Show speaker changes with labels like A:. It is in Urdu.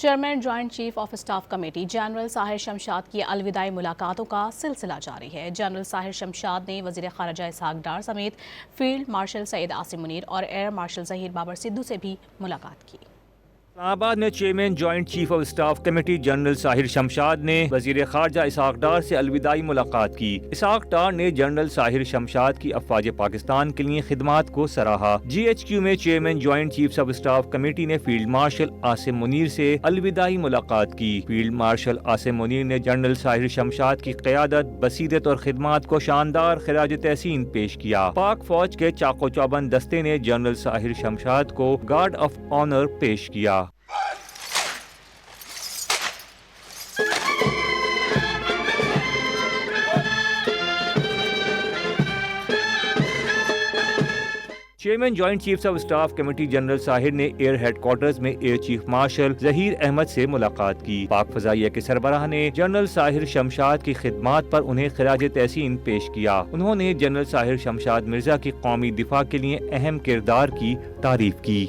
A: Chairman joint chief of staff committee general Sahir Shamshad کی الوداعی ملاقاتوں کا سلسلہ جاری ہے۔ جنرل ساحر شمشاد نے وزیر خارجہ اسحاق ڈار سمیت فیلڈ مارشل سعید عاصم منیر اور ایئر مارشل ظہیر بابر سدھو سے بھی ملاقات کی۔
B: اسلام آباد میں chairman joint chief of staff committee general Sahir Shamshad نے وزیر خارجہ اسحاق ڈار سے الوداعی ملاقات کی۔ اسحاق ڈار نے جنرل ساحر شمشاد کی افواج پاکستان کے لیے خدمات کو سراہا۔ جی ایچ کیو میں chairman joint chief of staff committee نے فیلڈ مارشل عاصم منیر سے الوداعی ملاقات کی۔ فیلڈ مارشل عاصم منیر نے جنرل ساحر شمشاد کی قیادت، بصیرت اور خدمات کو شاندار خراج تحسین پیش کیا۔ پاک فوج کے چاق و چوبند دستے نے جنرل ساحر شمشاد کو گارڈ آف آنر پیش کیا۔ Chairman joint chief of staff committee general Sahir نے ایئر ہیڈ کوارٹرز میں air chief marshal Zaheer Ahmed سے ملاقات کی۔ پاک فضائیہ کے سربراہ نے جنرل ساحر شمشاد کی خدمات پر انہیں خراج تحسین پیش کیا۔ انہوں نے جنرل ساحر شمشاد مرزا کی قومی دفاع کے لیے اہم کردار کی تعریف کی۔